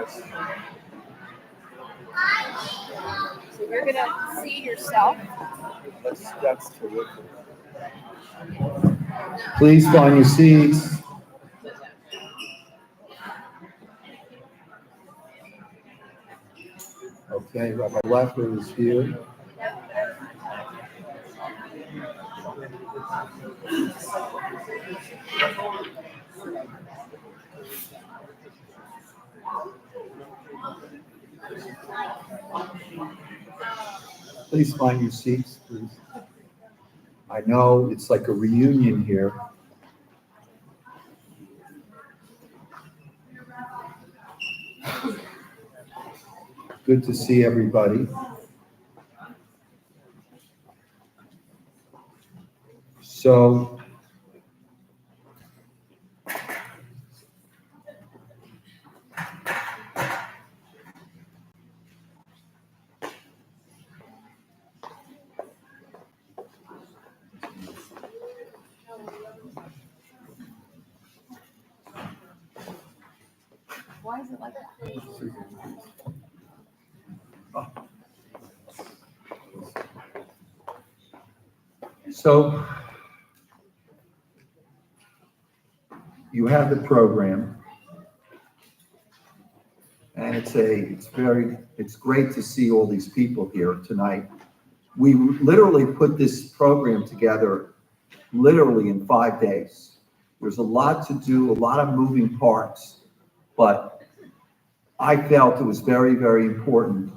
So you're going to see yourself. That's terrific. Please find your seats. Okay, Rabbi Leffler is here. Please find your seats, please. I know it's like a reunion here. Good to see everybody. So, Why is it like that? So you have the program, and it's great to see all these people here tonight. We literally put this program together literally in 5 days. There's a lot to do, a lot of moving parts, but I felt it was very, very important,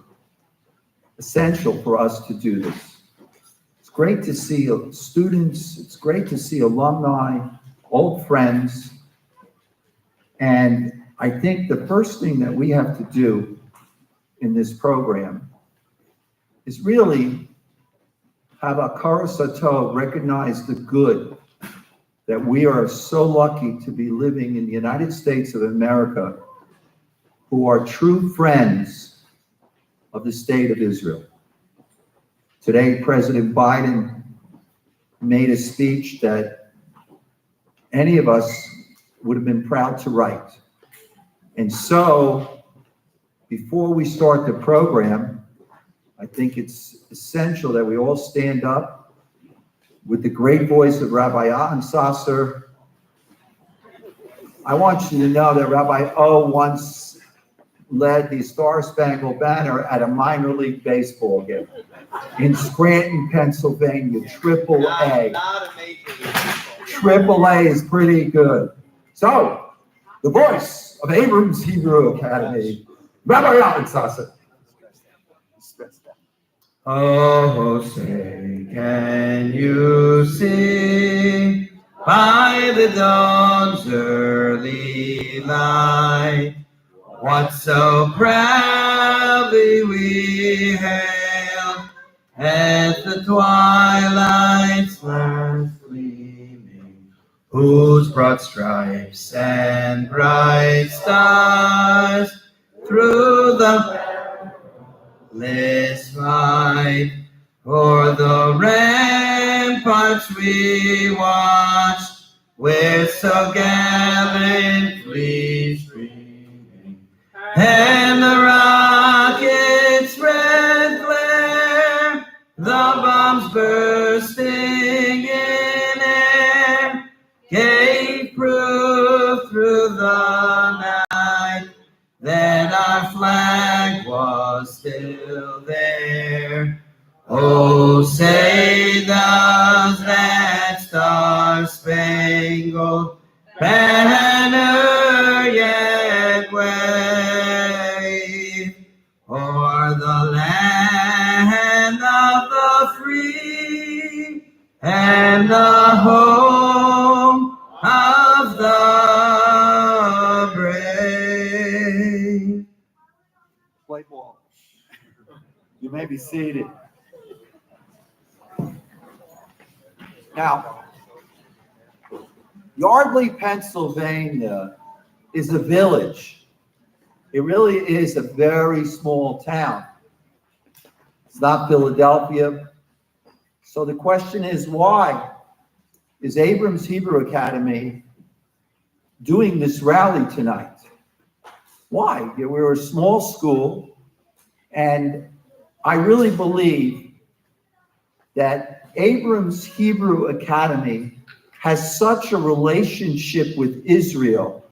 essential for us to do this. It's great to see students, it's great to see alumni, old friends, and I think the first thing that we have to do in this program is really have a Hakaras Hatov recognize the good that we are so lucky to be living in the United States of America, who are true friends of the state of Israel. Today, President Biden made a speech that any of us would have been proud to write. And so, before we start the program, I think it's essential that we all stand up with the great voice of Rabbi Atan Sasser. I want you to know that Rabbi O once led the Star Spangled Banner at a minor league baseball game in Scranton, Pennsylvania, AAA. Not a major league. AAA is pretty good. So, the voice of Abrams Hebrew Academy, Rabbi Atan Sasser. Oh, say, can you see by the dawn's early light what so proudly we hailed at the twilight's last gleaming, whose broad stripes and bright stars through the Let's fight for the ramparts we watched, where so gallantly streaming, and the rockets' red glare, the bombs bursting in air, gave proof through the night that our flag was still there. Oh, say does that star-spangled banner yet wave o'er the land of the free and the home of the brave? Play ball. You may be seated. Now, Yardley, Pennsylvania is a village. It really is a very small town. It's not Philadelphia. So the question is, why is Abrams Hebrew Academy doing this rally tonight? Why? We were a small school, and I really believe that Abrams Hebrew Academy has such a relationship with Israel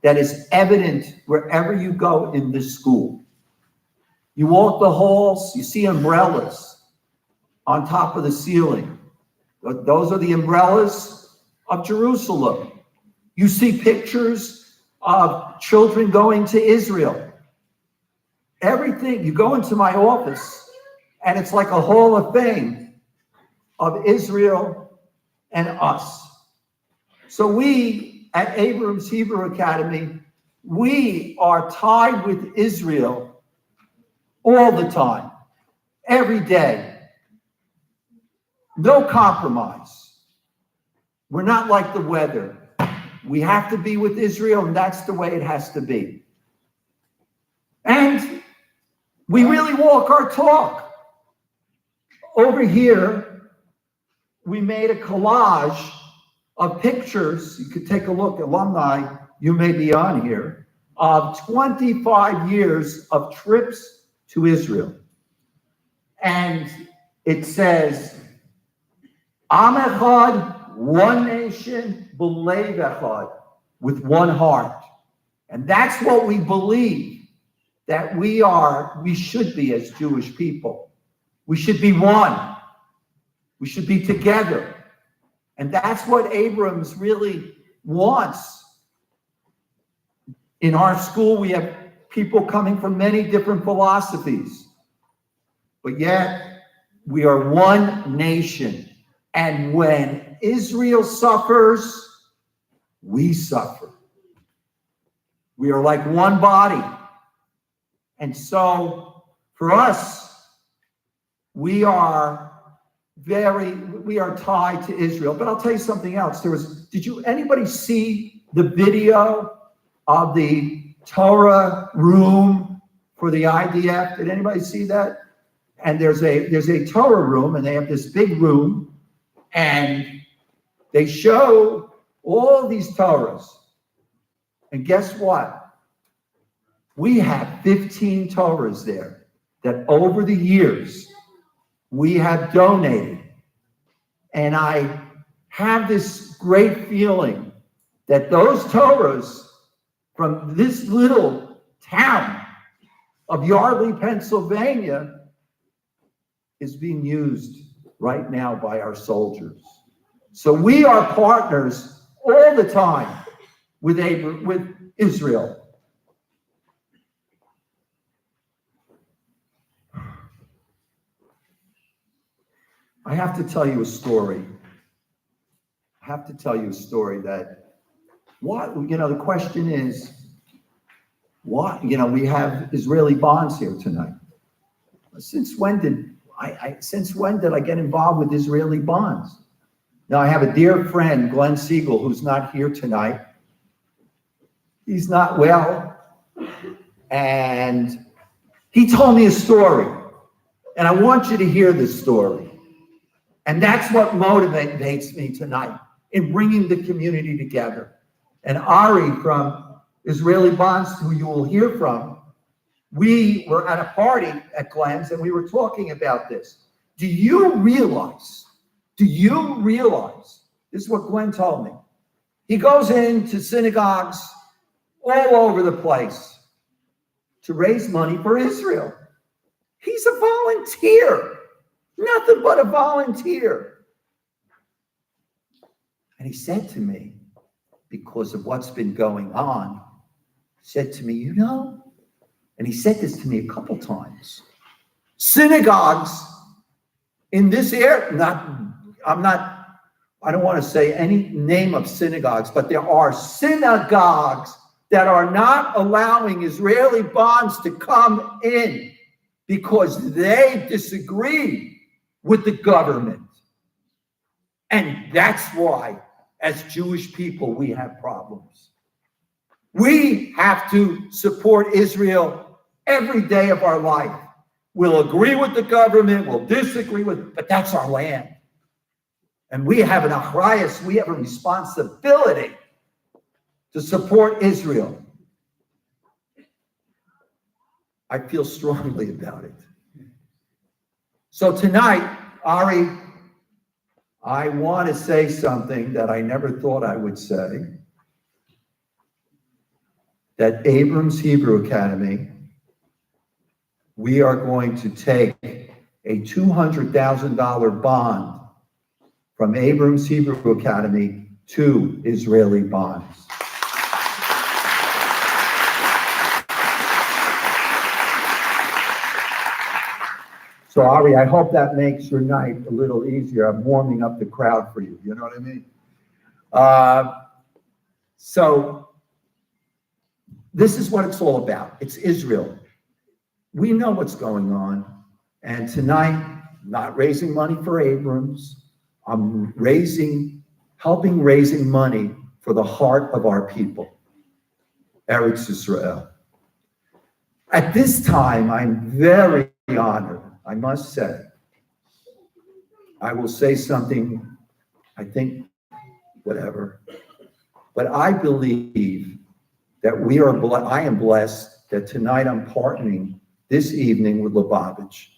that is evident wherever you go in this school. You walk the halls, you see umbrellas on top of the ceiling. Those are the umbrellas of Jerusalem. You see pictures of children going to Israel. Everything, you go into my office, and it's like a hall of fame of Israel and us. So we at Abrams Hebrew Academy, we are tied with Israel all the time, every day. No compromise. We're not like the weather. We have to be with Israel, and that's the way it has to be. And we really walk our talk. Over here, we made a collage of pictures. You could take a look, alumni, you may be on here, of 25 years of trips to Israel. And it says, Am Echad, one nation, b'lev echad, with one heart. And that's what we believe that we should be as Jewish people. We should be one. We should be together. And that's what Abrams really wants. In our school, we have people coming from many different philosophies, but yet we are one nation. And when Israel suffers, we suffer. We are like one body. And so for us, we are tied to Israel. But I'll tell you something else. Did anybody see the video of the Torah room for the IDF? Did anybody see that? And there's a Torah room, and they have this big room, and they show all these Torahs. And guess what? We have 15 Torahs there that over the years we have donated. And I have this great feeling that those Torahs from this little town of Yardley, Pennsylvania, is being used right now by our soldiers. So we are partners all the time with Israel. I have to tell you a story. The question is, what, we have Israeli bonds here tonight. Since when did I get involved with Israeli bonds? Now, I have a dear friend, Glenn Siegel, who's not here tonight. He's not well. And he told me a story. And I want you to hear this story. And that's what motivates me tonight in bringing the community together. And Ari from Israeli Bonds, who you will hear from, we were at a party at Glenn's and we were talking about this. Do you realize, this is what Glenn told me. He goes into synagogues all over the place to raise money for Israel. He's a volunteer. Nothing but a volunteer. And he said to me, because of what's been going on, said to me, and he said this to me a couple times, synagogues in this area, I don't want to say any name of synagogues, but there are synagogues that are not allowing Israeli bonds to come in because they disagree with the government. And that's why, as Jewish people, we have problems. We have to support Israel every day of our life. We'll agree with the government, we'll disagree with, but that's our land. And we have an achrayus, we have a responsibility to support Israel. I feel strongly about it. So tonight, Ari, I want to say something that I never thought I would say. That Abrams Hebrew Academy, we are going to take a $200,000 bond from Abrams Hebrew Academy to Israeli bonds. So Ari, I hope that makes your night a little easier. I'm warming up the crowd for you. You know what I mean? So this is what it's all about. It's Israel. We know what's going on. And tonight, not raising money for Abrams. I'm helping raising money for the heart of our people, Eretz Israel. At this time, I'm very honored, I must say. I will say something, I think, whatever. But I believe that I am blessed that tonight I'm partnering this evening with Lubavitch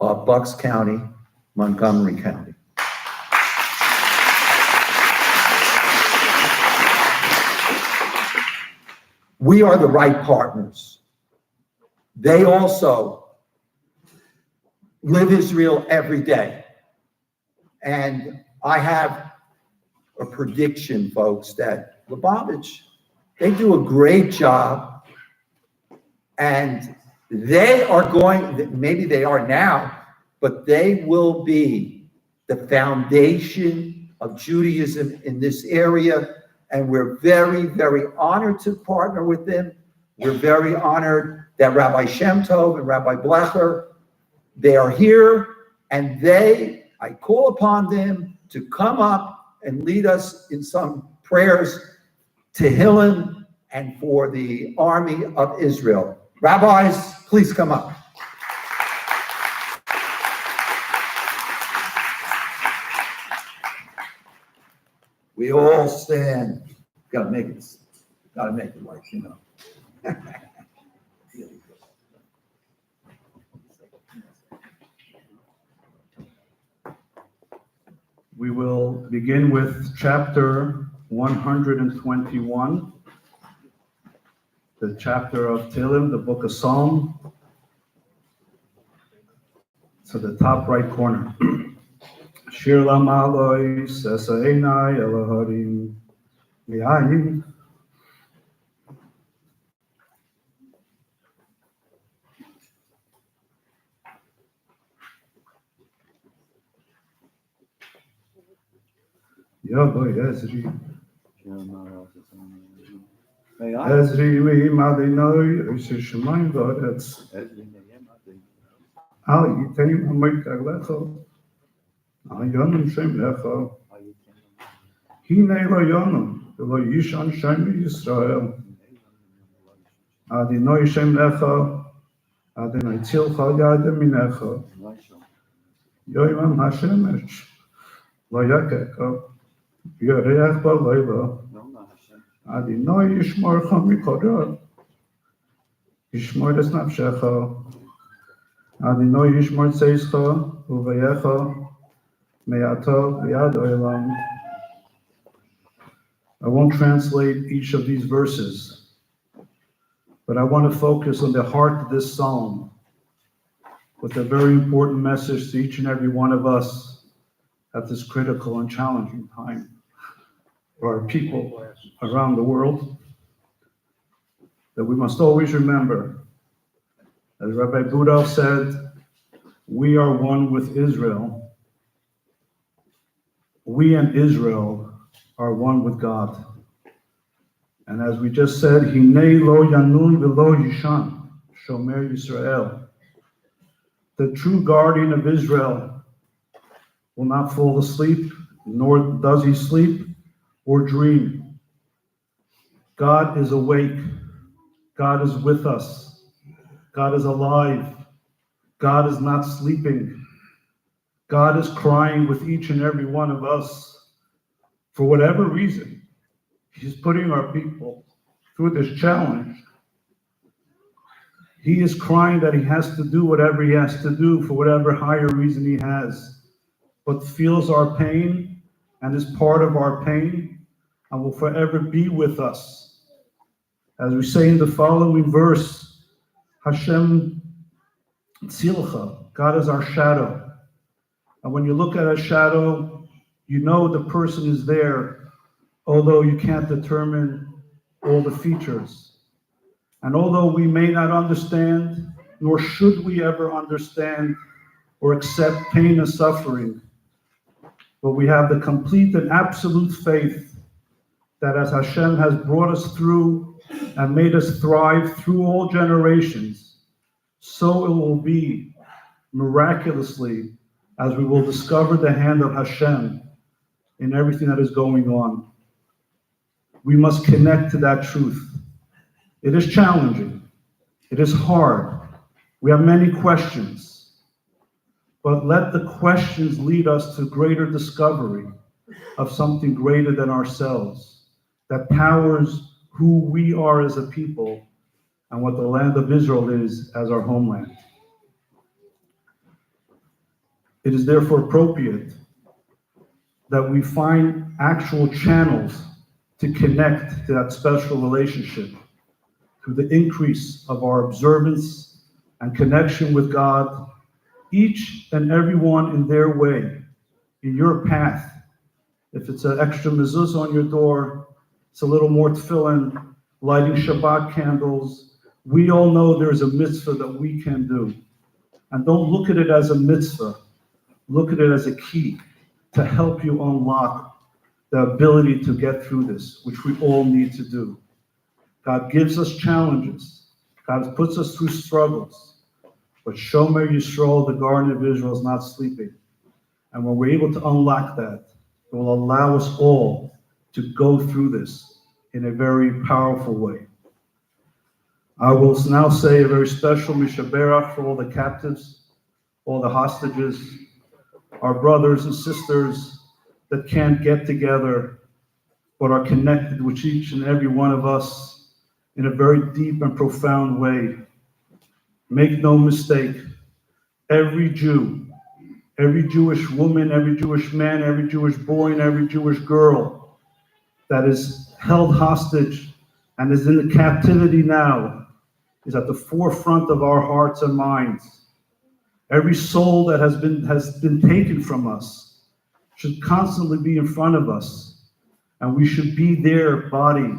of Bucks County, Montgomery County. We are the right partners. They also live Israel every day. And I have a prediction, folks, that Lubavitch, they do a great job, and they are going, maybe they are now, but they will be the foundation of Judaism in this area, and we're very, very honored to partner with them. We're very honored that Rabbi Shem Tov and Rabbi Blecher, they are here, and I call upon them to come up and lead us in some prayers to Tehillim and for the army of Israel. Rabbis, please come up. We all stand. Gotta make it like, you know. We will begin with chapter 121, the chapter of Tehillim, the book of Psalm. To the top right corner. Shir Lamaloi Sesainai Eloharim Mi'ayin. Yahweh Ezri. Ezri mi madinoi Esher Shemayim v'aretz. Al yiteim hamoikar lecho. Al yonum shem lecho. Hinei lo yonum v'lo yishan shem Yisrael. Adinoi shem lecho. Adinoi tzilcha yadem minecho. Yoimam hashemesh. Lo yakeko. Yoreach b'layla. Adinoi yishmorcha mikorah. Yishmor es nafshecha. Adinoi yishmor tzeischa uveyecha me'ato v'yad olam. I won't translate each of these verses, but I want to focus on the heart of this psalm with a very important message to each and every one of us at this critical and challenging time for our people around the world, that we must always remember, as Rabbi Buddha said, we are one with Israel. We and Israel are one with God. And as we just said, Hinei lo yanun v'lo yishan, Shomer Yisrael. The true guardian of Israel will not fall asleep, nor does he sleep or dream. God is awake. God is with us. God is alive. God is not sleeping. God is crying with each and every one of us. For whatever reason, he's putting our people through this challenge. He is crying that he has to do whatever he has to do for whatever higher reason he has, but feels our pain and is part of our pain and will forever be with us. As we say in the following verse, Hashem Tzilcha, God is our shadow. And when you look at a shadow, you know the person is there, although you can't determine all the features. And although we may not understand, nor should we ever understand or accept pain and suffering, but we have the complete and absolute faith that as Hashem has brought us through and made us thrive through all generations, so it will be miraculously as we will discover the hand of Hashem in everything that is going on. We must connect to that truth. It is challenging. It is hard. We have many questions. But let the questions lead us to greater discovery of something greater than ourselves that powers who we are as a people and what the land of Israel is as our homeland. It is therefore appropriate that we find actual channels to connect to that special relationship through the increase of our observance and connection with God, each and every one in their way, in your path. If it's an extra mezuzah on your door, it's a little more tefillin, lighting Shabbat candles. We all know there's a mitzvah that we can do. And don't look at it as a mitzvah. Look at it as a key to help you unlock the ability to get through this, which we all need to do. God gives us challenges. God puts us through struggles. But Shomer Yisrael, the Garden of Israel, is not sleeping. And when we're able to unlock that, it will allow us all to go through this in a very powerful way. I will now say a very special Mishaberach for all the captives, all the hostages, our brothers and sisters that can't get together, but are connected with each and every one of us in a very deep and profound way. Make no mistake, every Jew, every Jewish woman, every Jewish man, every Jewish boy, and every Jewish girl that is held hostage and is in the captivity now is at the forefront of our hearts and minds. Every soul that has been taken from us should constantly be in front of us, and we should be their body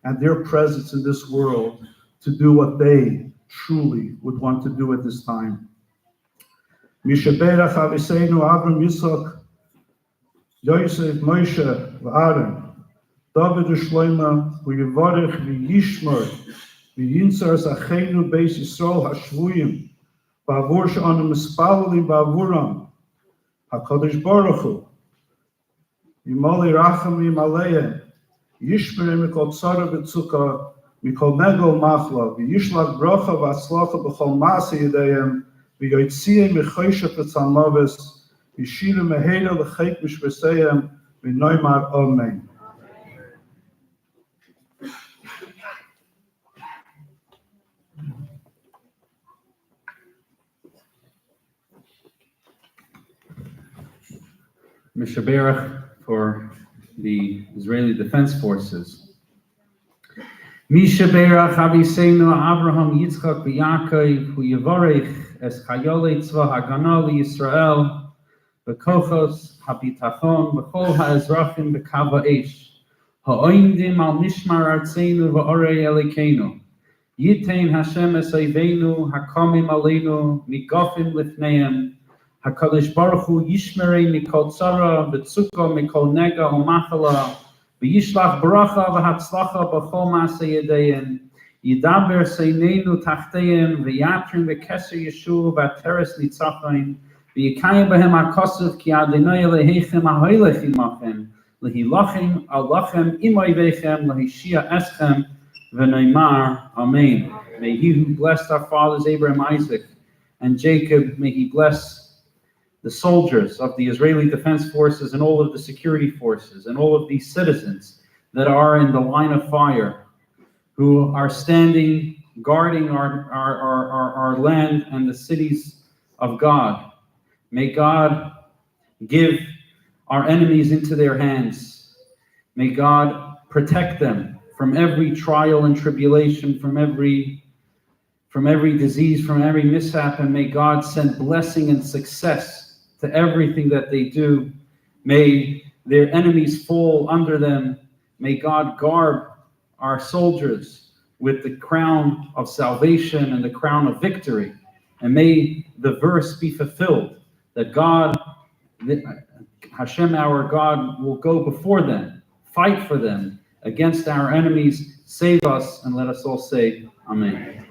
and their presence in this world to do what they truly would want to do at this time. Mishaberach Aviseinu Avram Yitzchak Yosef Moshe v'Aaron David u'Shlomo v'Yevarech v'Yishmor v'Yintzar Zacheinu Beis Yisrael Hashvuyim ba'avur she'anu mispalim ba'avuram HaKadosh Baruch Hu Yimali Rachamim Aleihem Yishmerem mikol tzara v'tzukah mikol negel machla v'yishlach bracha v'atzlacha b'chol ma'aseh yedayim v'yotziyim mechoshech v'tzalmaves v'shirem mehela l'cheik mishveseyim v'noymar amen. Mishaberach for the Israeli Defense Forces. Mishaberach Aviseinu Abraham Yitzchak v'Yaakov hu Yevarech es Chayolei Tzva Hagana liYisrael v'kochos habitachon v'chol ha'ezrachim b'kav ha'esh ha'oindim al mishmar artzeinu v'orei Elokeinu Yitein Hashem es oiveinu hakomim aleinu migofim lifneim HaKadosh Baruch Hu Yishmerei mikol tzara v'tzukah mikol nega u'machala v'yishlach bracha v'hatzlacha b'chol ma'aseh yedayim yidaber seineinu tachteyim v'yatrim v'keser yeshuv v'ateres nitzachim v'yikayim b'hem ha'kosav ki Adonai Eloheichem ha'hoilech imachem lehilachim alachem im oivechem lehishia eschem v'neimar amen. May He who blessed our fathers Abraham, Isaac, and Jacob, may He bless the soldiers of the Israeli Defense Forces and all of the security forces and all of these citizens that are in the line of fire, who are standing guarding our land and the cities of God. May God give our enemies into their hands. May God protect them from every trial and tribulation, from every disease, from every mishap, and may God send blessing and success to everything that they do. May their enemies fall under them. May God garb our soldiers with the crown of salvation and the crown of victory. And may the verse be fulfilled that God, Hashem, our God, will go before them, fight for them against our enemies, save us, and let us all say, Amen.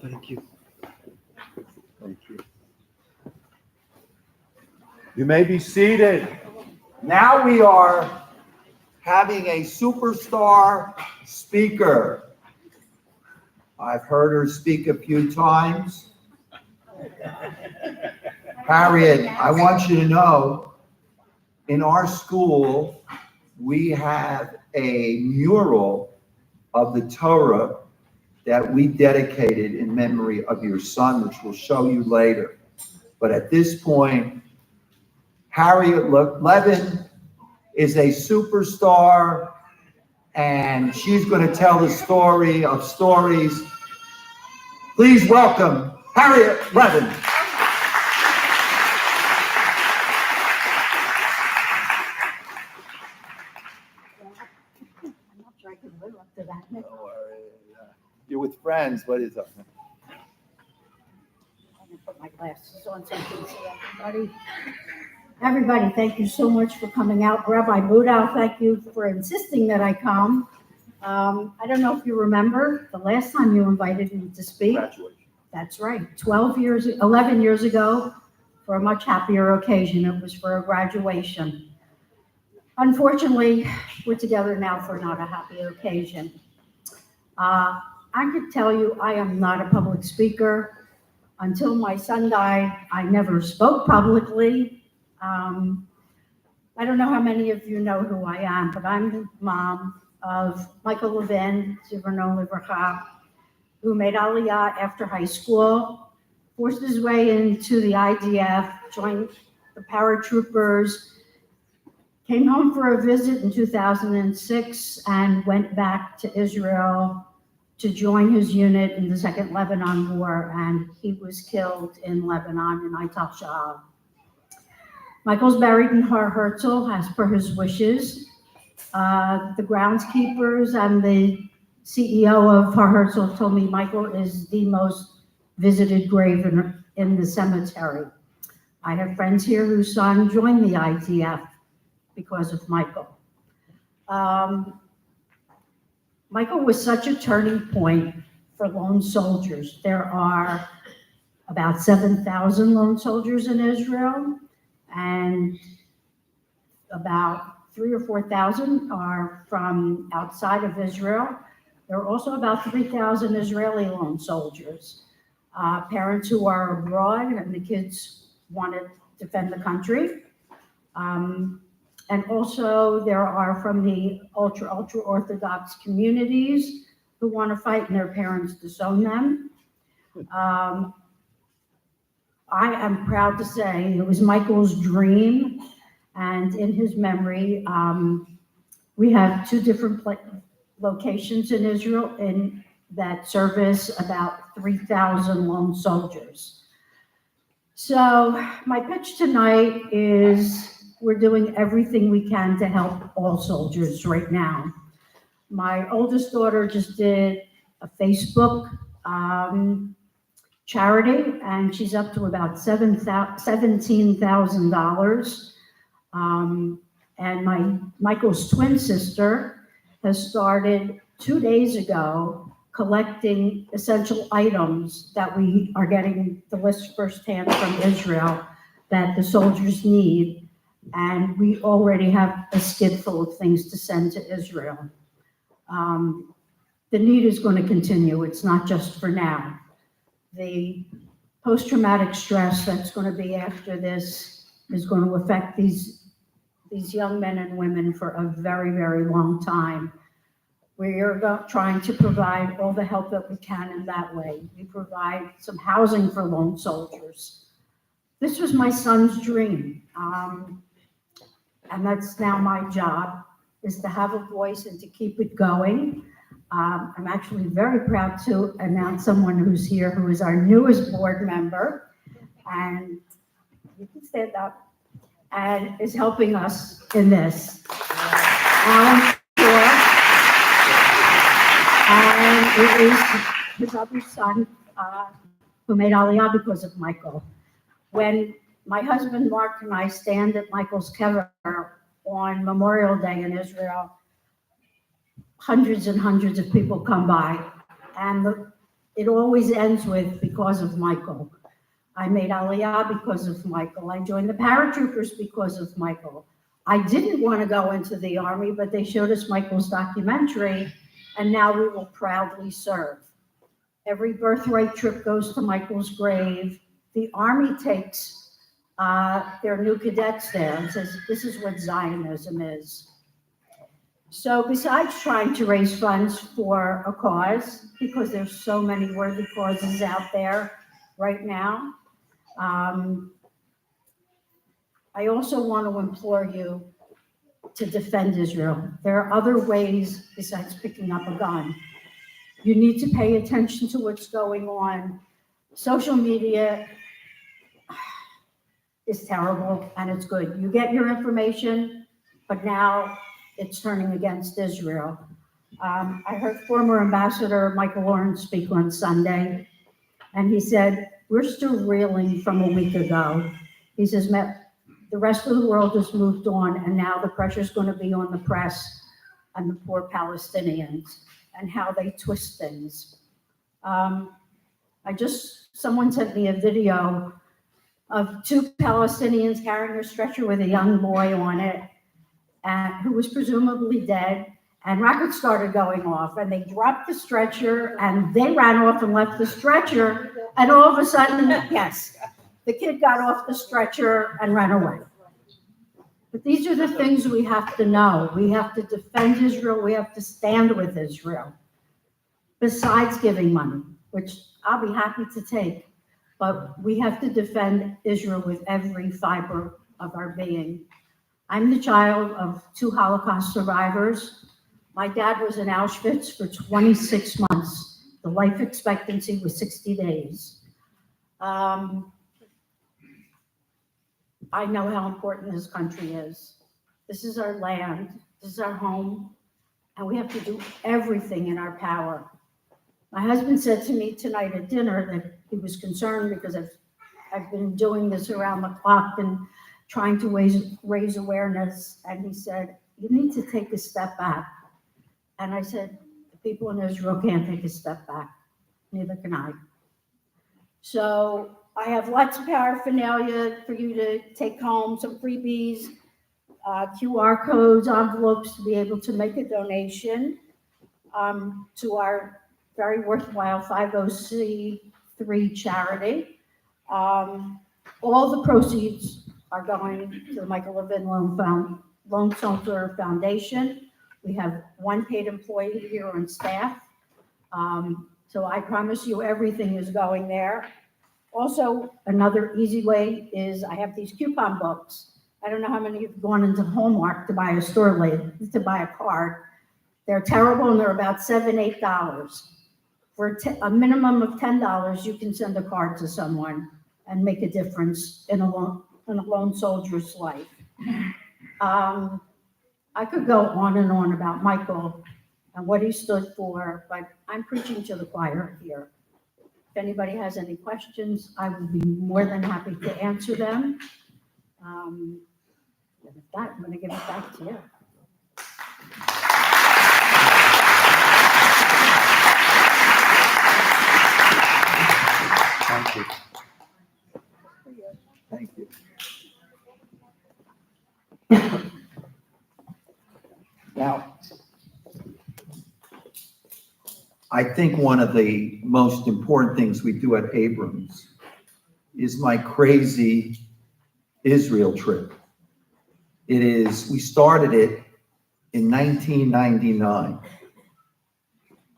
Thank you. Thank you. You may be seated. Now we are having a superstar speaker. I've heard her speak a few times. Harriet, I want you to know, in our school, we have a mural of the Torah that we dedicated in memory of your son, which we'll show you later. But at this point, Harriet Levin is a superstar, and she's going to tell the story of stories. Please welcome Harriet Levin. I'm not sure I can live up to that. You're with friends. What is up? I'm gonna put my glasses on so I can see everybody. Everybody, thank you so much for coming out. Rabbi Budow, thank you for insisting that I come. I don't know if you remember the last time you invited me to speak. Graduation. That's right, 11 years ago, for a much happier occasion. It was for a graduation. Unfortunately, we're together now for not a happy occasion. I could tell you I am not a public speaker. Until my son died, I never spoke publicly. I don't know how many of you know who I am, but I'm the mom of Michael Levin, Zichrono Livracha, who made Aliyah after high school, forced his way into the IDF, joined the paratroopers, came home for a visit in 2006, and went back to Israel to join his unit in the Second Lebanon War, and he was killed in Lebanon in Eitel Sha'al. Michael's buried in Har Herzl as per his wishes. The groundskeepers and the CEO of Har Herzl told me Michael is the most visited grave in the cemetery. I have friends here whose son joined the IDF because of Michael. Michael was such a turning point for lone soldiers. There are about 7,000 lone soldiers in Israel, and about 3,000 or 4,000 are from outside of Israel. There are also about 3,000 Israeli lone soldiers, parents who are abroad and the kids want to defend the country. And also there are from the ultra-Orthodox communities who want to fight and their parents disown them. I am proud to say it was Michael's dream, and in his memory, we have two different locations in Israel that service about 3,000 lone soldiers. So my pitch tonight is we're doing everything we can to help all soldiers right now. My oldest daughter just did a Facebook charity, and she's up to about $17,000. And Michael's twin sister has started 2 days ago collecting essential items that we are getting the list firsthand from Israel that the soldiers need. And we already have a skid full of things to send to Israel. The need is going to continue. It's not just for now. The post-traumatic stress that's going to be after this is going to affect these these young men and women for a very, very long time. We are trying to provide all the help that we can in that way. We provide some housing for lone soldiers. This was my son's dream, and that's now my job, is to have a voice and to keep it going. I'm actually very proud to announce someone who's here who is our newest board member, and you can stand up, and is helping us in this. Alan Shore, and it is his other son who made Aliyah because of Michael. When my husband Mark and I stand at Michael's kever on Memorial Day in Israel, hundreds and hundreds of people come by, and it always ends with, because of Michael. I made Aliyah because of Michael. I joined the paratroopers because of Michael. I didn't want to go into the Army, but they showed us Michael's documentary, and now we will proudly serve. Every birthright trip goes to Michael's grave. The Army takes their new cadets there and says, this is what Zionism is. So besides trying to raise funds for a cause, because there's so many worthy causes out there right now, I also want to implore you to defend Israel. There are other ways besides picking up a gun. You need to pay attention to what's going on. Social media is terrible and it's good. You get your information, but now it's turning against Israel. I heard former Ambassador Michael Lawrence speak on Sunday, and he said, we're still reeling from a week ago. He says, the rest of the world has moved on, and now the pressure is going to be on the press and the poor Palestinians and how they twist things. Someone sent me a video of two Palestinians carrying a stretcher with a young boy on it, who was presumably dead, and rockets started going off, and they dropped the stretcher, and they ran off and left the stretcher, and all of a sudden, yes, the kid got off the stretcher and ran away. But these are the things we have to know. We have to defend Israel. We have to stand with Israel. Besides giving money, which I'll be happy to take, but we have to defend Israel with every fiber of our being. I'm the child of two Holocaust survivors. My dad was in Auschwitz for 26 months. The life expectancy was 60 days. I know how important this country is. This is our land, this is our home, and we have to do everything in our power. My husband said to me tonight at dinner that he was concerned because I've been doing this around the clock and trying to raise awareness, and he said, you need to take a step back. And I said, the people in Israel can't take a step back, neither can I. So I have lots of paraphernalia for you to take home, some freebies, QR codes, envelopes to be able to make a donation to our very worthwhile 50C3 charity. All the proceeds are going to the Michael Levin Lone Soldier Foundation. We have one paid employee here on staff. So I promise you everything is going there. Also, another easy way is I have these coupon books. I don't know how many have gone into Hallmark to buy to buy a card. They're terrible and they're about $7, $8. For a minimum of $10, you can send a card to someone and make a difference in a lone soldier's life. I could go on and on about Michael and what he stood for, but I'm preaching to the choir here. If anybody has any questions, I would be more than happy to answer them. And with that, I'm going to give it back to you. Thank you. Thank you. Now, I think one of the most important things we do at Abrams is my crazy Israel trip. We started it in 1999.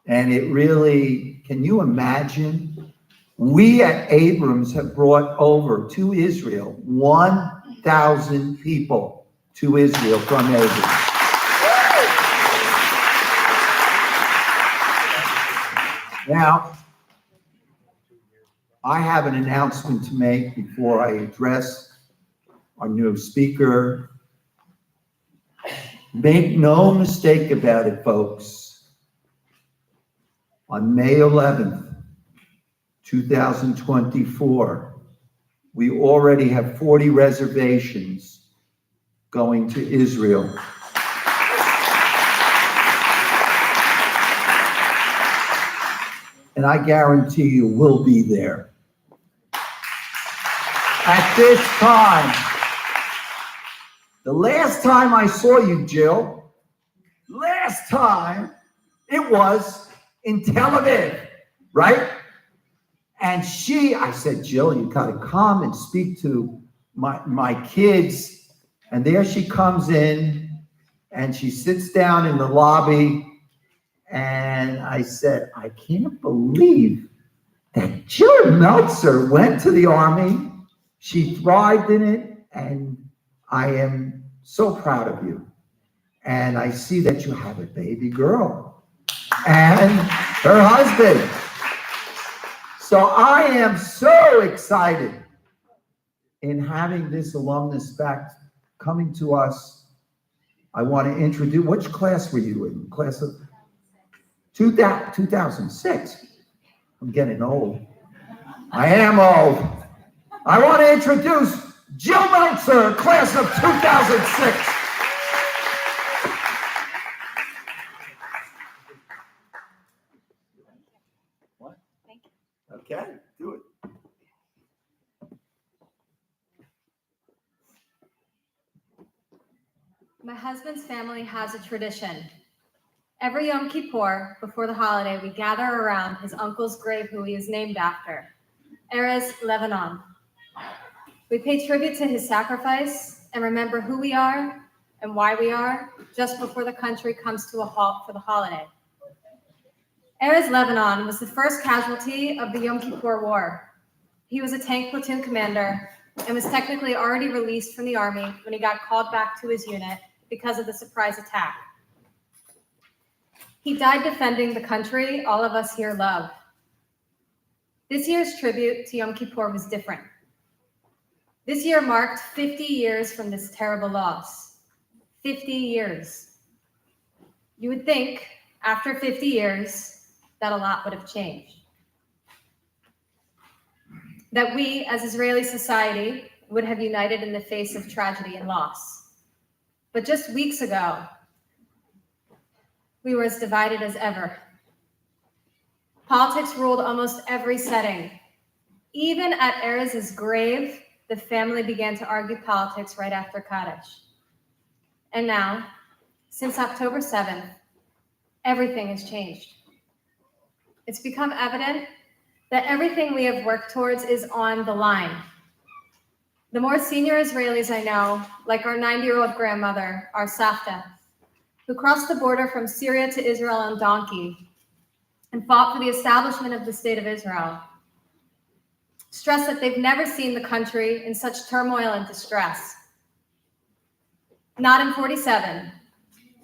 And it really, can you imagine? We at Abrams have brought over to Israel 1,000 people to Israel from Abrams. Now, I have an announcement to make before I address our new speaker. Make no mistake about it, folks. On May 11th, 2024, we already have 40 reservations going to Israel. And I guarantee you we'll be there. At this time, the last time I saw you, Jill, it was in Tel Aviv, right? And I said, Jill, you gotta come and speak to my kids. And there she comes in and she sits down in the lobby. And I said, I can't believe that Jill Meltzer went to the Army. She thrived in it, and I am so proud of you. And I see that you have a baby girl and her husband. So I am so excited in having this alumnus back coming to us. I want to introduce, which class were you in? Class of 2006. I'm getting old. I am old. I want to introduce Jill Meltzer, class of 2006. What? Thank you. Okay, do it. My husband's family has a tradition. Every Yom Kippur, before the holiday, we gather around his uncle's grave, who he is named after, Erez Levanon. We pay tribute to his sacrifice and remember who we are and why we are just before the country comes to a halt for the holiday. Erez Levanon was the first casualty of the Yom Kippur War. He was a tank platoon commander and was technically already released from the army when he got called back to his unit because of the surprise attack. He died defending the country all of us here love. This year's tribute to Yom Kippur was different. This year marked 50 years from this terrible loss. 50 years. You would think after 50 years that a lot would have changed. That we as Israeli society would have united in the face of tragedy and loss. But just weeks ago, we were as divided as ever. Politics ruled almost every setting. Even at Erez's grave, the family began to argue politics right after Kaddish. And now, since October 7th, everything has changed. It's become evident that everything we have worked towards is on the line. The more senior Israelis I know, like our 90-year-old grandmother, our Savta, who crossed the border from Syria to Israel on donkey and fought for the establishment of the state of Israel, stress that they've never seen the country in such turmoil and distress. Not in 47,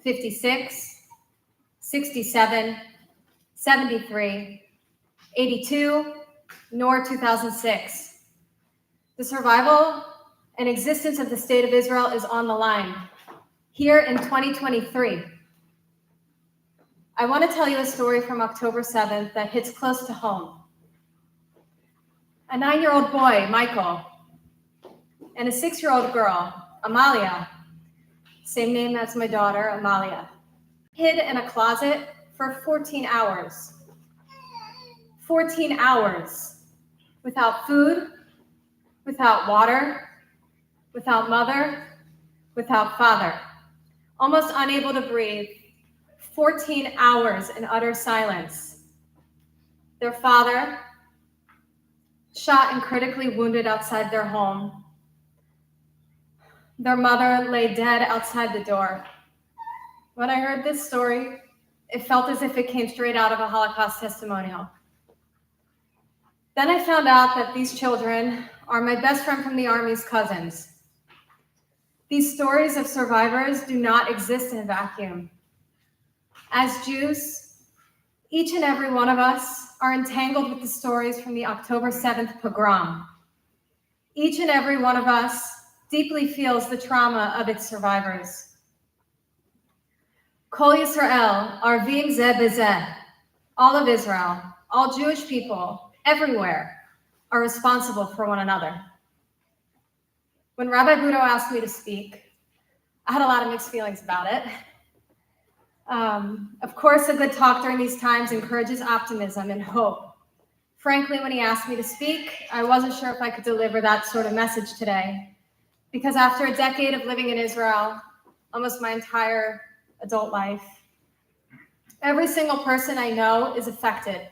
56, 67, 73, 82, nor 2006. The survival and existence of the state of Israel is on the line. Here in 2023, I want to tell you a story from October 7th that hits close to home. A 9-year-old boy, Michael, and a 6-year-old girl, Amalia, same name as my daughter, Amalia, hid in a closet for 14 hours. 14 hours without food, without water, without mother, without father, almost unable to breathe. 14 hours in utter silence. Their father, shot and critically wounded outside their home. Their mother lay dead outside the door. When I heard this story, it felt as if it came straight out of a Holocaust testimonial. Then I found out that these children are my best friend from the Army's cousins. These stories of survivors do not exist in a vacuum. As Jews, each and every one of us are entangled with the stories from the October 7th pogrom. Each and every one of us deeply feels the trauma of its survivors. Kol Yisrael, Arvim Zeh B'Zeh, all of Israel, all Jewish people, everywhere, are responsible for one another. When Rabbi Budo asked me to speak, I had a lot of mixed feelings about it. Of course, a good talk during these times encourages optimism and hope. Frankly, when he asked me to speak, I wasn't sure if I could deliver that sort of message today, because after a decade of living in Israel, almost my entire adult life, every single person I know is affected.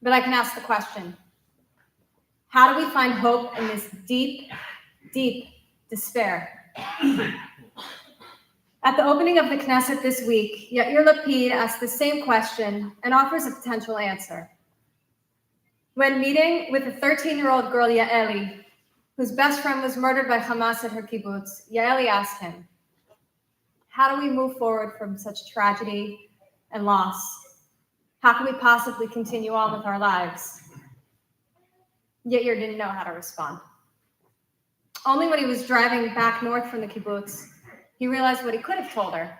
But I can ask the question, how do we find hope in this deep, deep despair? At the opening of the Knesset this week, Yair Lapid asked the same question and offers a potential answer. When meeting with a 13-year-old girl, Yaeli, whose best friend was murdered by Hamas at her kibbutz, Yaeli asked him, how do we move forward from such tragedy and loss? How can we possibly continue on with our lives? Yair didn't know how to respond. Only when he was driving back north from the kibbutz, he realized what he could have told her.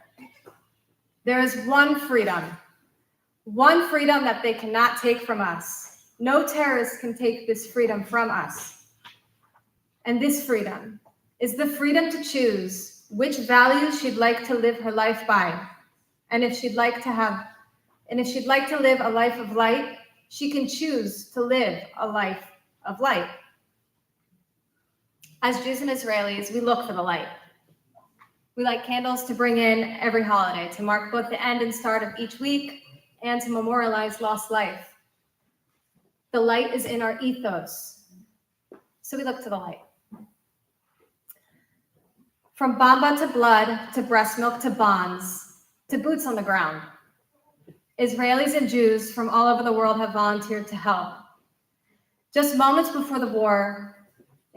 There is one freedom that they cannot take from us. No terrorist can take this freedom from us. And this freedom is the freedom to choose which values she'd like to live her life by. And if she'd like to live a life of light, she can choose to live a life of light. As Jews and Israelis, we look for the light. We light candles to bring in every holiday, to mark both the end and start of each week, and to memorialize lost life. The light is in our ethos, so we look to the light. From bamba to blood, to breast milk to bonds, to boots on the ground, Israelis and Jews from all over the world have volunteered to help. Just moments before the war,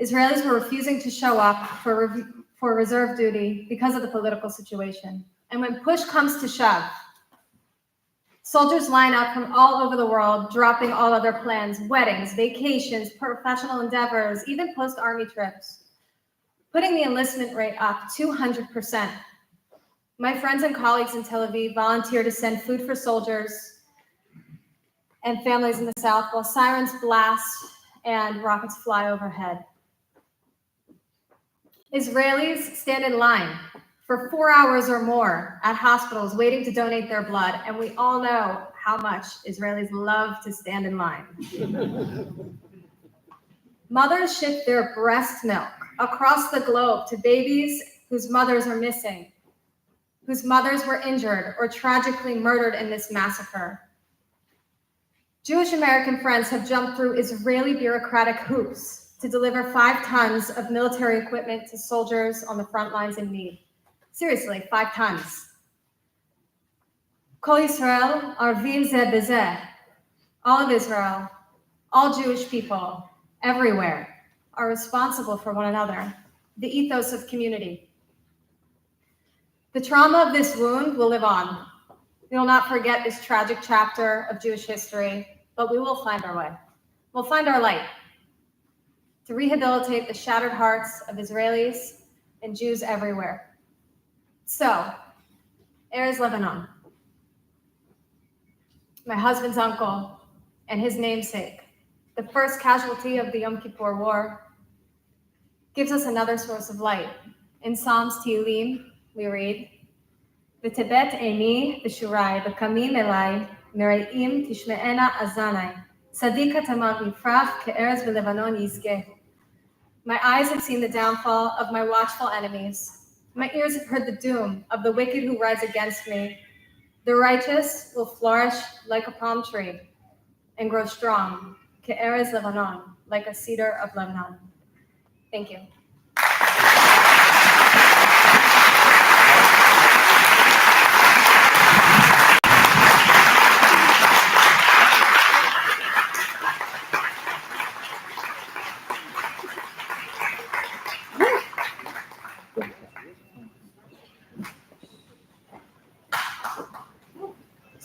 Israelis were refusing to show up for reserve duty because of the political situation. And when push comes to shove, soldiers line up from all over the world, dropping all other plans, weddings, vacations, professional endeavors, even post-army trips, putting the enlistment rate up 200%. My friends and colleagues in Tel Aviv volunteer to send food for soldiers and families in the south while sirens blast and rockets fly overhead. Israelis stand in line for 4 hours or more at hospitals waiting to donate their blood, and we all know how much Israelis love to stand in line. Mothers ship their breast milk across the globe to babies whose mothers are missing, whose mothers were injured or tragically murdered in this massacre. Jewish American friends have jumped through Israeli bureaucratic hoops to deliver 5 tons of military equipment to soldiers on the front lines in need. Seriously, 5 tons. Kol Yisrael, Arvim Zeh B'Zeh. All of Israel, all Jewish people, everywhere, are responsible for one another, the ethos of community. The trauma of this wound will live on. We will not forget this tragic chapter of Jewish history, but we will find our way. We'll find our light to rehabilitate the shattered hearts of Israelis and Jews everywhere. So, Erez Lebanon, my husband's uncle and his namesake, the first casualty of the Yom Kippur War, gives us another source of light. In Psalms Tehillim, we read, V'tebet eini v'shurai v'kamim elai mereim tishme'ena azanai tzadika tamar mifrach ke'erez v'lebanon yizgeh. My eyes have seen the downfall of my watchful enemies. My ears have heard the doom of the wicked who rise against me. The righteous will flourish like a palm tree and grow strong, ke'erez Lebanon, like a cedar of Lebanon. Thank you.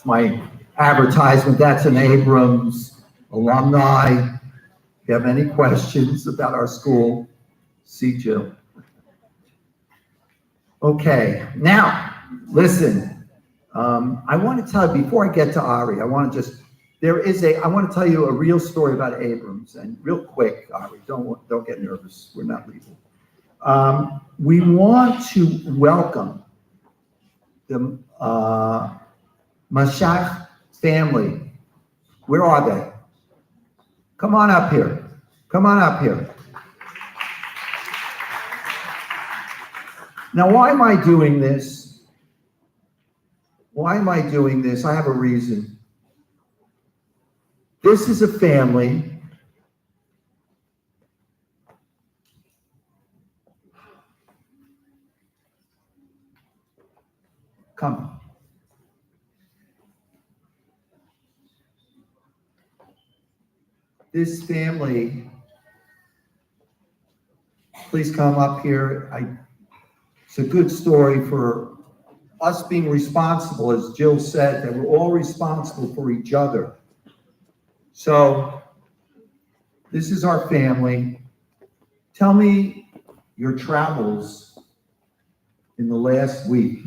It's my advertisement. That's an Abrams alumni. If you have any questions about our school, see Jill. Okay, now, listen. I want to tell you, before I get to Ari, I want to tell you a real story about Abrams, and real quick, Ari, don't get nervous. We're not leaving. We want to welcome the Mashach family. Where are they? Come on up here. Come on up here. Now, why am I doing this? Why am I doing this? I have a reason. This is a family come. This family, please come up here. It's a good story for us being responsible, as Jill said, that we're all responsible for each other. So this is our family. Tell me your travels in the last week.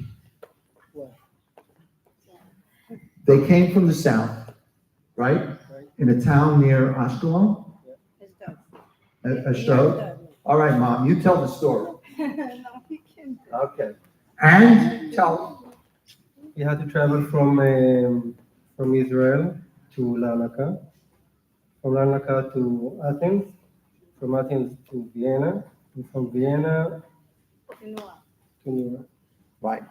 They came from the south, right? In a town near Ashkelon? Ashdod? All right, Mom, you tell the story. Okay. And tell. We had to travel from Israel to Larnaca, from Larnaca to Athens, from Athens to Vienna, and from Vienna to New York. Right.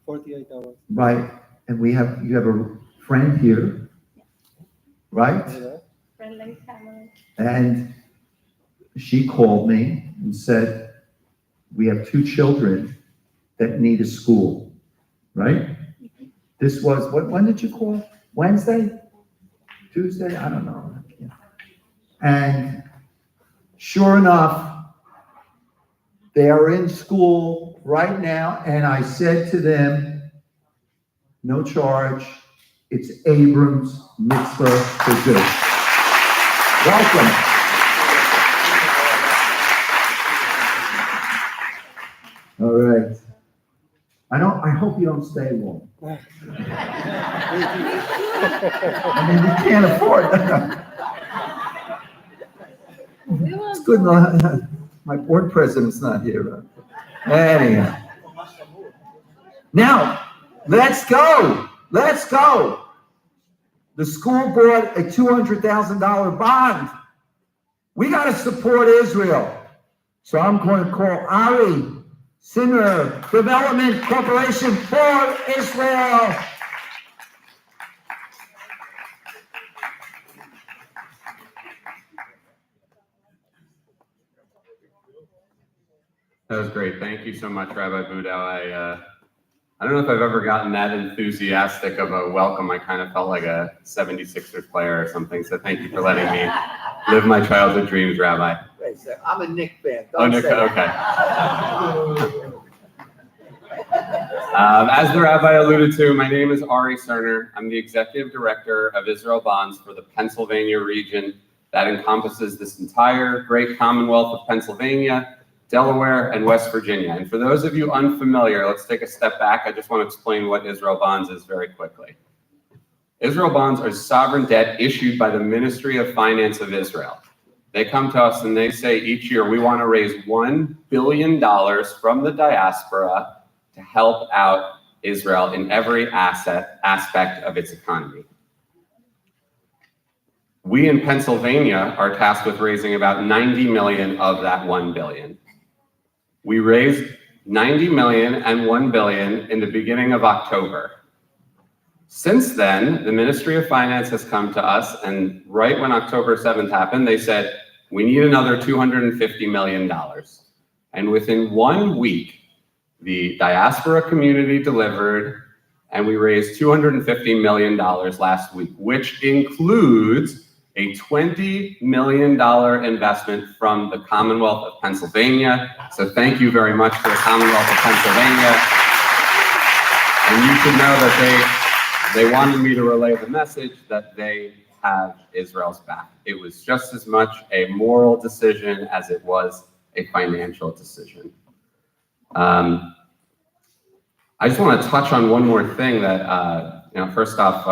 48 hours. Right. And you have a friend here, right? Friendly family. And she called me and said, we have 2 children that need a school, right? This was, when did you call? Wednesday? Tuesday? I don't know. And sure enough, they are in school right now. And I said to them, no charge. It's Abrams mitzvah to do. Welcome. All right. I hope you don't stay long. I mean, you can't afford that. It's good. My board president's not here. Anyhow. Now, let's go. Let's go. The school bought a $200,000 bond. We got to support Israel. So I'm going to call Ari Sinner, Development Corporation for Israel. That was great. Thank you so much, Rabbi Budel. I don't know if I've ever gotten that enthusiastic of a welcome. I kind of felt like a 76ers player or something. So thank you for letting me live my childhood dreams, Rabbi. Wait, sir, I'm a Knicks fan. Oh, Nick, okay. As the rabbi alluded to, my name is Ari Cerner. I'm the executive director of Israel Bonds for the Pennsylvania region that encompasses this entire great Commonwealth of Pennsylvania, Delaware, and West Virginia. And for those of you unfamiliar, let's take a step back. I just want to explain what Israel Bonds is very quickly. Israel Bonds are sovereign debt issued by the Ministry of Finance of Israel. They come to us and they say each year, we want to raise $1 billion from the diaspora to help out Israel in every aspect of its economy. We in Pennsylvania are tasked with raising about 90 million of that 1 billion. We raised 90 million and 1 billion in the beginning of October. Since then, the Ministry of Finance has come to us, and right when October 7th happened, they said, we need another $250 million. And within 1 week, the diaspora community delivered, and we raised $250 million last week, which includes a $20 million investment from the Commonwealth of Pennsylvania. So thank you very much for the Commonwealth of Pennsylvania. And you should know that They wanted me to relay the message that they have Israel's back. It was just as much a moral decision as it was a financial decision. I just want to touch on one more thing that, first off,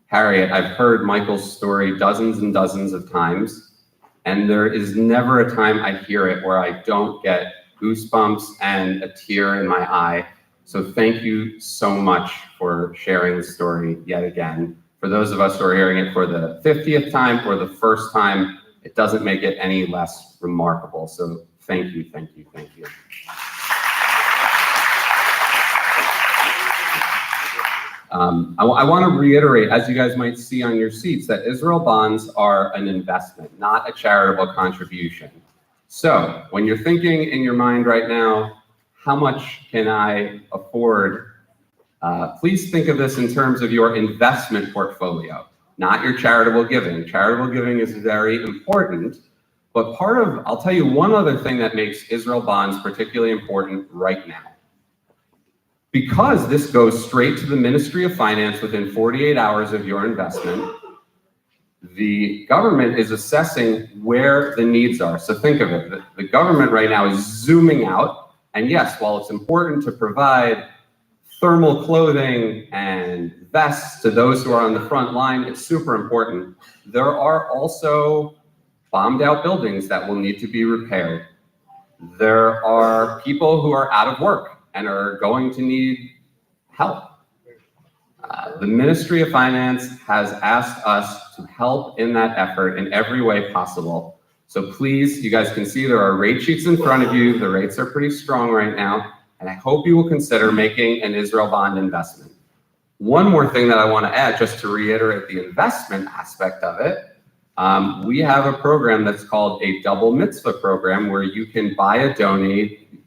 Harriet, I've heard Michael's story dozens and dozens of times, and there is never a time I hear it where I don't get goosebumps and a tear in my eye. So thank you so much for sharing the story yet again. For those of us who are hearing it for the 50th time or the first time, it doesn't make it any less remarkable. So thank you, thank you, thank you. I want to reiterate, as you guys might see on your seats, that Israel bonds are an investment, not a charitable contribution. So when you're thinking in your mind right now, how much can I afford? Please think of this in terms of your investment portfolio, not your charitable giving. Charitable giving is very important, but I'll tell you one other thing that makes Israel bonds particularly important right now. Because this goes straight to the Ministry of Finance within 48 hours of your investment, the government is assessing where the needs are. So think of it, the government right now is zooming out. And yes, while it's important to provide thermal clothing and vests to those who are on the front line, it's super important. There are also bombed out buildings that will need to be repaired. There are people who are out of work and are going to need help. The Ministry of Finance has asked us to help in that effort in every way possible. So please, you guys can see there are rate sheets in front of you. The rates are pretty strong right now, and I hope you will consider making an Israel bond investment. One more thing that I want to add, just to reiterate the investment aspect of it, we have a program that's called a double mitzvah program where you can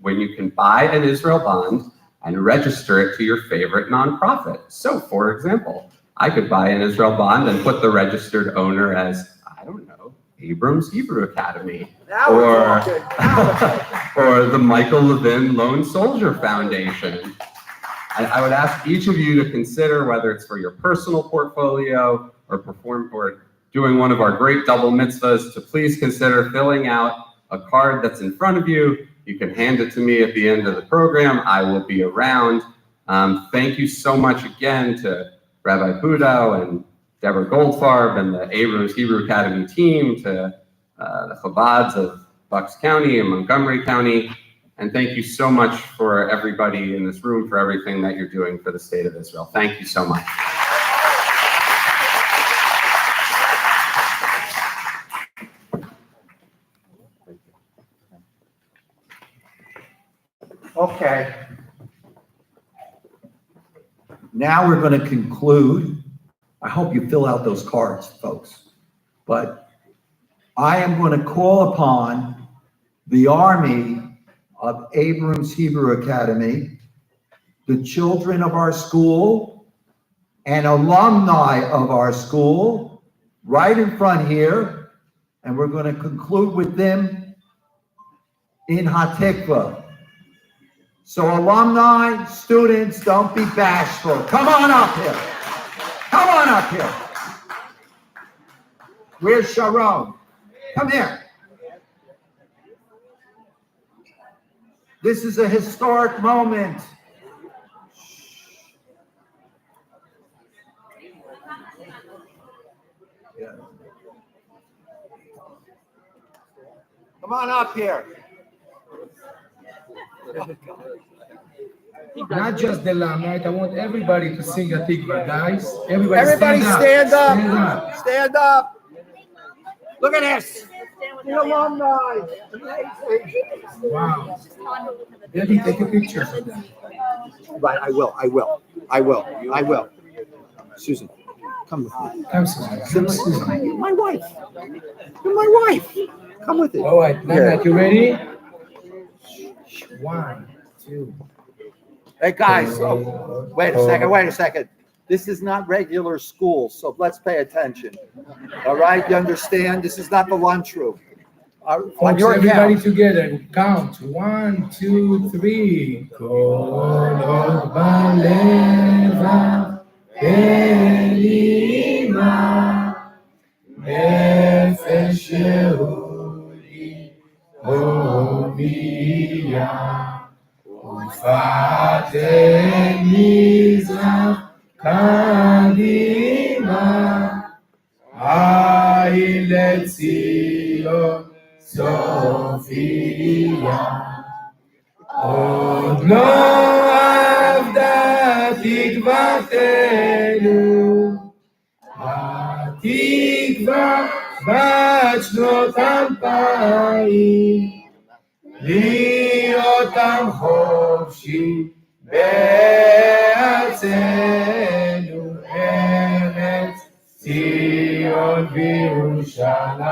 when you can buy an Israel bond and register it to your favorite nonprofit. So for example, I could buy an Israel bond and put the registered owner as, I don't know, Abrams Hebrew Academy, or the Michael Levin Lone Soldier Foundation. I would ask each of you to consider whether it's for your personal portfolio or doing one of our great double mitzvahs, to please consider filling out a card that's in front of you. You can hand it to me at the end of the program. I will be around. Thank you so much again to Rabbi Budo and Deborah Goldfarb and the Abrams Hebrew Academy team, to the Chabads of Bucks County and Montgomery County. And thank you so much for everybody in this room for everything that you're doing for the state of Israel. Thank you so much. Okay. Now we're going to conclude. I hope you fill out those cards, folks. But I am going to call upon the Army of Abrams Hebrew Academy, the children of our school, and alumni of our school, right in front here. And we're going to conclude with them in Hatikva. So alumni, students, don't be bashful. Come on up here. Come on up here. Where's Sharon? Come here. This is a historic moment. Yeah. Come on up here. Not just the Lamite, I want everybody to sing a tikva, guys. Everybody stand up. Stand up. Stand up. Look at this. The alumni. Amazing. Wow. Let me take a picture of that. Right, I will. Susan, come with me. Come, Susan. You're my wife. You're my wife. Come with it. All right, Nana, you ready? 1, 2. Hey, guys, wait a second. This is not regular school, so let's pay attention. All right, you understand? This is not the lunchroom. On Folks, your everybody count. together. Count. 1, 2, 3. Kol תן מזרח קדימה, עין לציון סופיה. עוד לא אבדה תקוותנו, התקווה בת שנות 2000, להיות עם חופשי בארצנו, ארץ ציון וירושלים.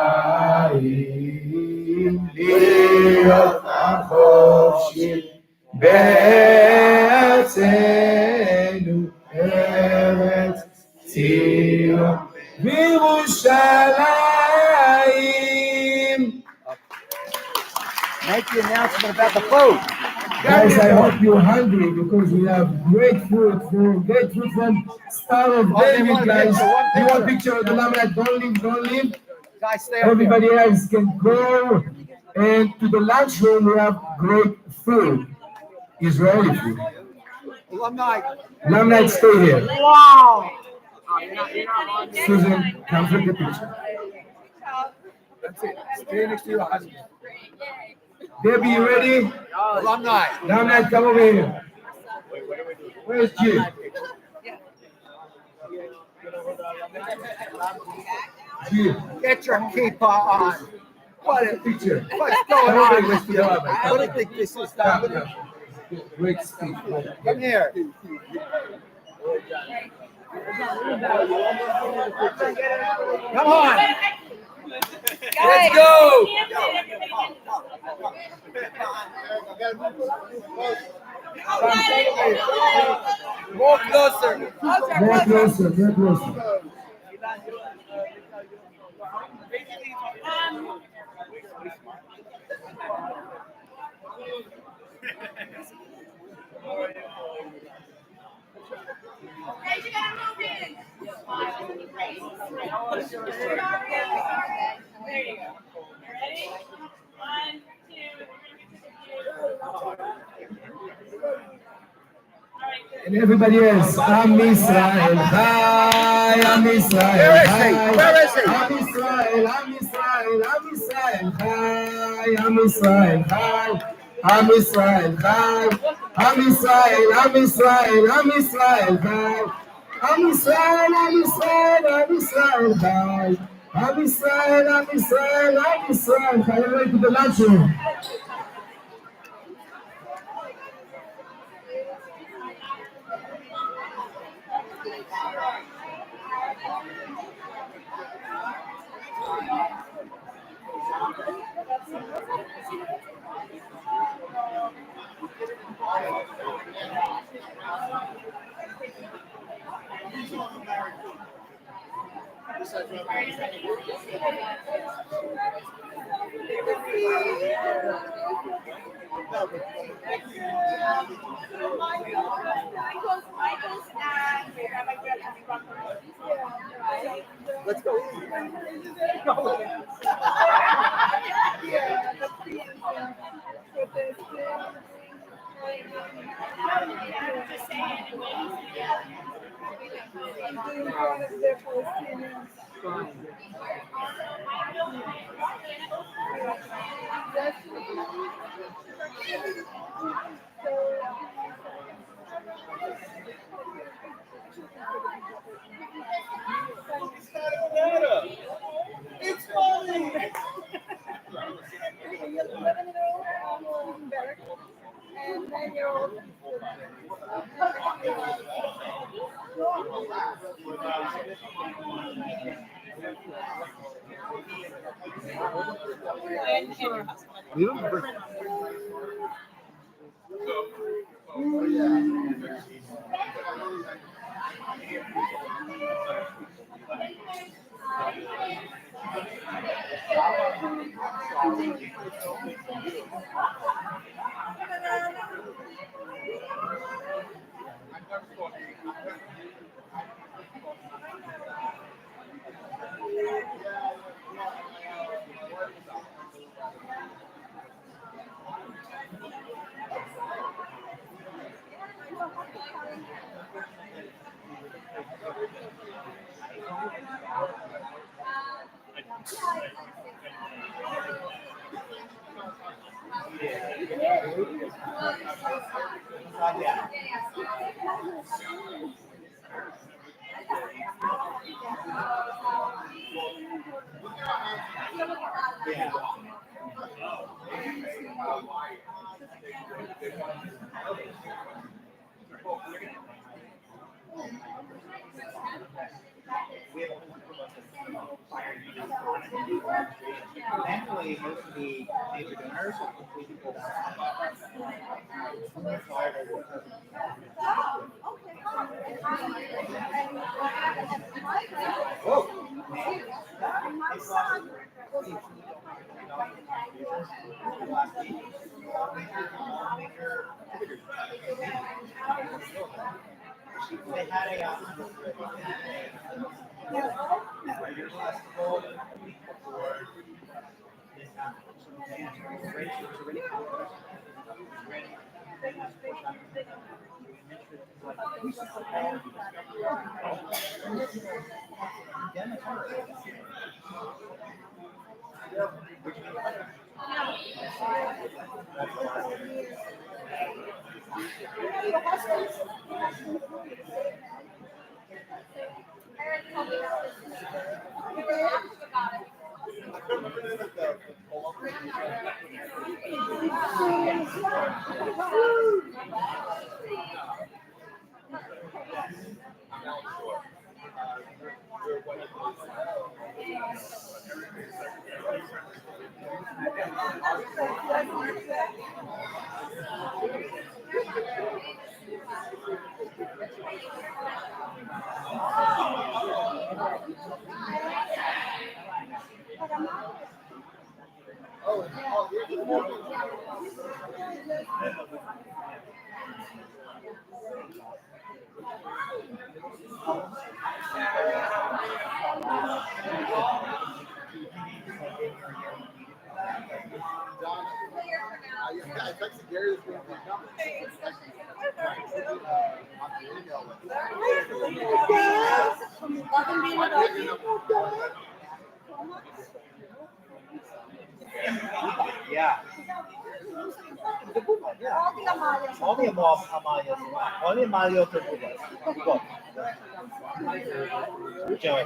להיות עם חופשי בארצנו, ארץ ציון וירושלים. Make the announcement about the food. Guys, I hope you're hungry because we have great food from Star of David, guys. You want a picture of the Lamb? Don't leave. Guys, stay up here. Everybody else can go. And to the lunchroom, we have great food, Israeli food. Alumni. Lamb night, stay here. Wow. Susan, come take the picture. That's it. Stay next to your husband. Debbie, you ready? Alumni. Lamb night, come over here. Where's Jim? Jim, Get your keeper on. What take a picture. What's going on, Mr. Dove? I don't think this is Come, done. Great speech. Come here. Come on. Let's go. More closer. More closer, more closer. There you go. Ready? 1, 2, 3. And everybody else, Am Israel, hi, Am Israel, Where is he? hi. Where is he? Am Israel, Am Israel, Am Israel, hi, Am Israel, hi. Am Israel, hi. Am Israel, Am Israel, Am Israel, hi. Am Israel, Am Israel, Am Israel, hi. Am Israel, Am Israel, Am Israel, hi. Everybody to the lunchroom. Let's go. It's funny. Thankfully, most of the major donors are completely full. They had a festival for this I texted Gary this morning. Yeah. All the Amalias. All the Amalios are Bubas. Joey.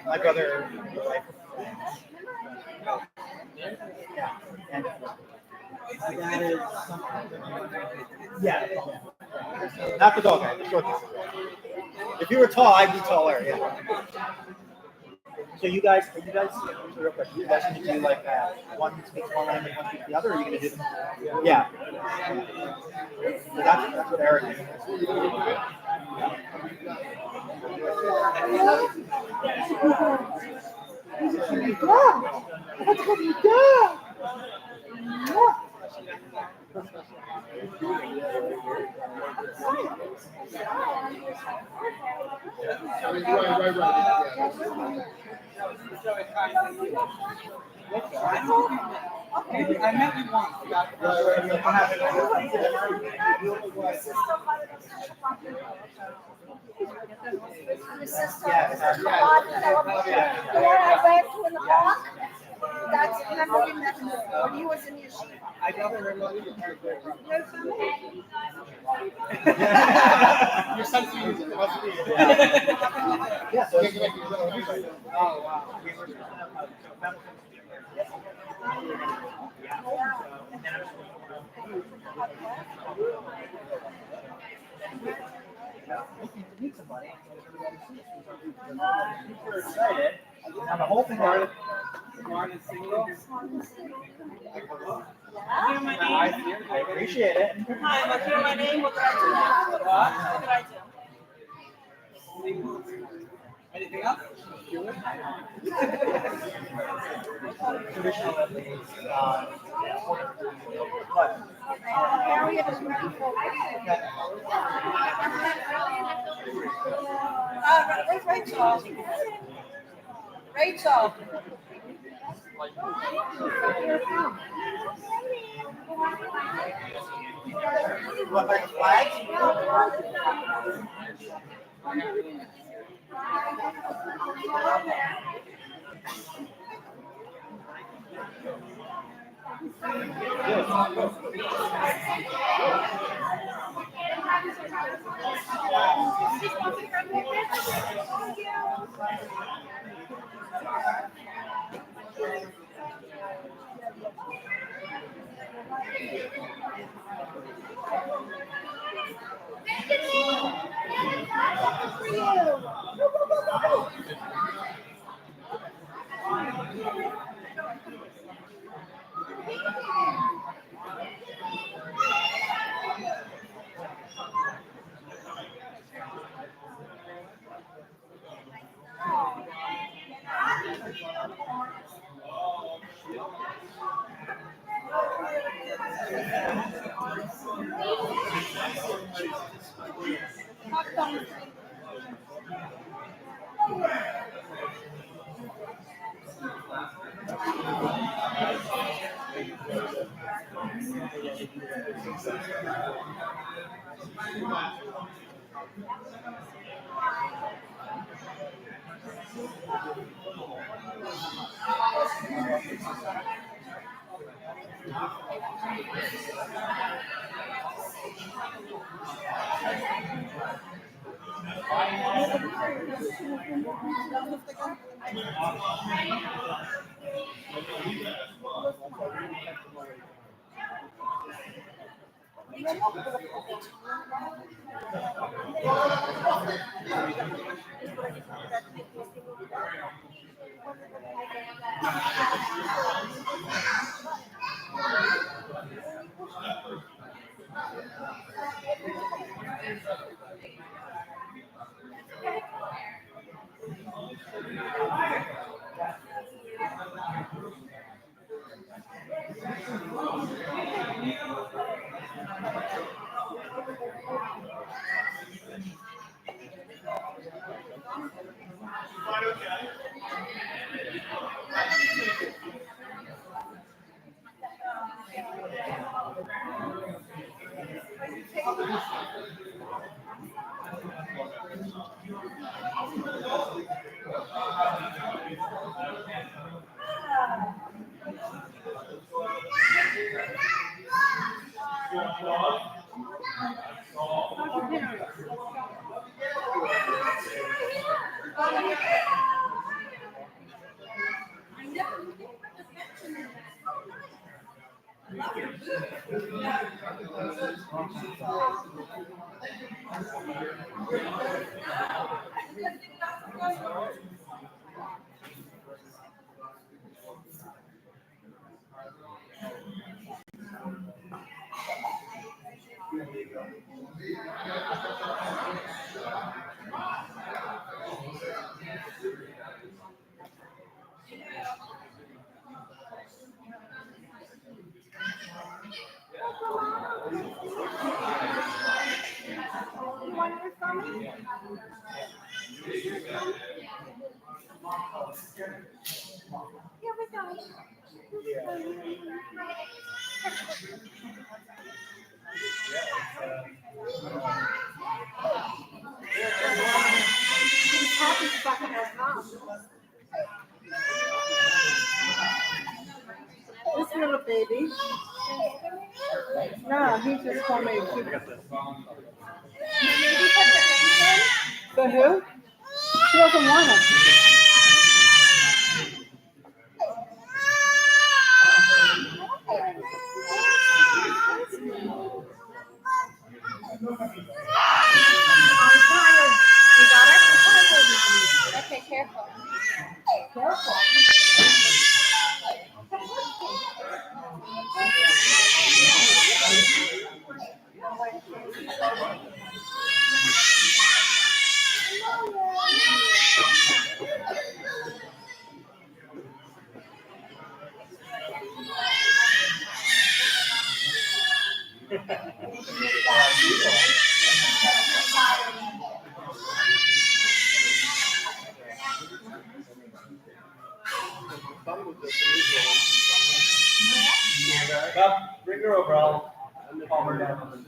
My brother, my wife. And that is yeah. Not the tall guy, the short guy. If you were tall, I'd be taller, yeah. So you guys, real quick, you guys going to do like one speaks one language, one speaks the other, or are you going to do them? Yeah. So that's what Eric is. I met you once. That's remember we met him when he was in yeshiva. I don't remember. Your son's music. Must be. Yeah. Oh wow. Meet somebody. Super excited. Now the whole thing started. Martin single. I appreciate it. Hi, what's your name? What can I do now? What can I do? Anything else? Traditional at least. What? Harriet is ready for where's Rachel? Rachel. You want like a flag? This little baby. No, he just told me to keep it. The who? She doesn't want it. Okay, careful. Careful. Bring her over. I'll calm her down.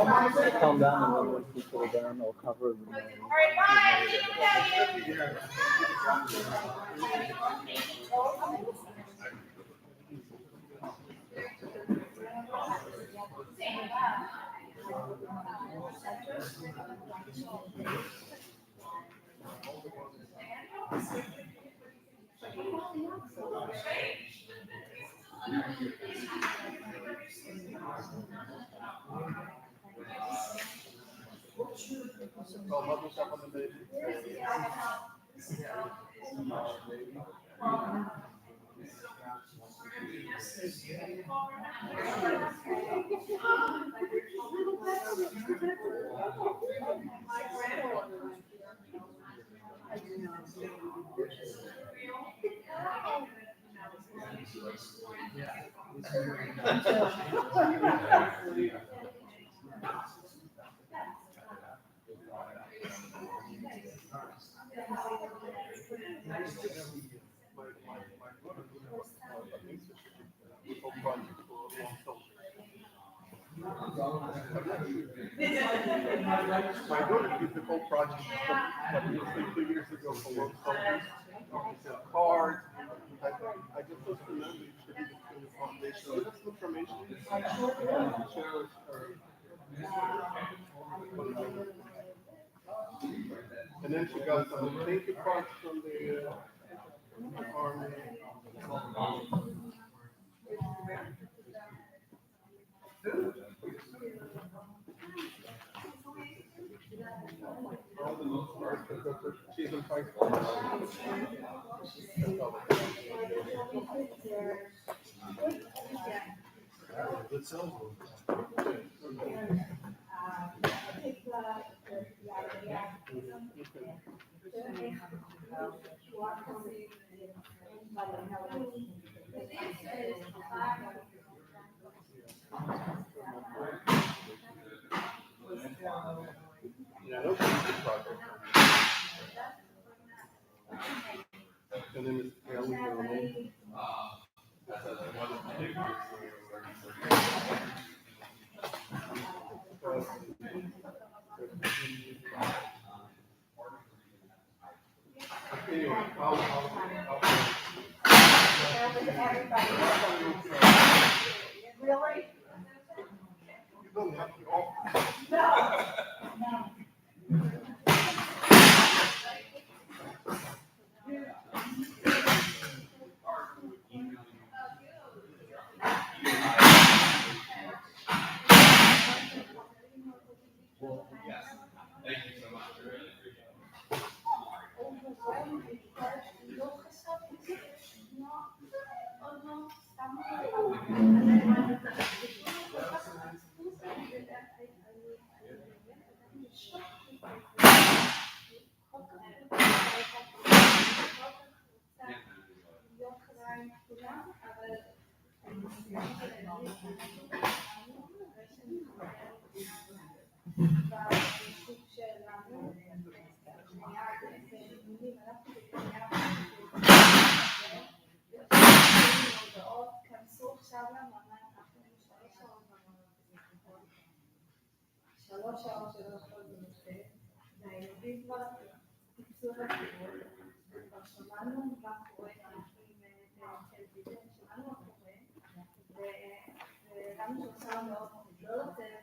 Calm down and then when people are down, I'll cover them. All right, bye. Thank you. My daughter did the whole project like 2 years ago for one soldiers. Cards. I just was remembering to do the foundation. That's information. Shows her. And then she got some thank you cards from the army. All the notes are because she's in high school. That sounds yeah, that's a good project. And then it's Kelly Roman. Anyway, Really? you don't have to all. והילדים כבר טיפסו לקירות, כבר שמענו מה קורה עם טלוויזיה, שמענו מה קורה, ולנו שעושה מאוד לא לצאת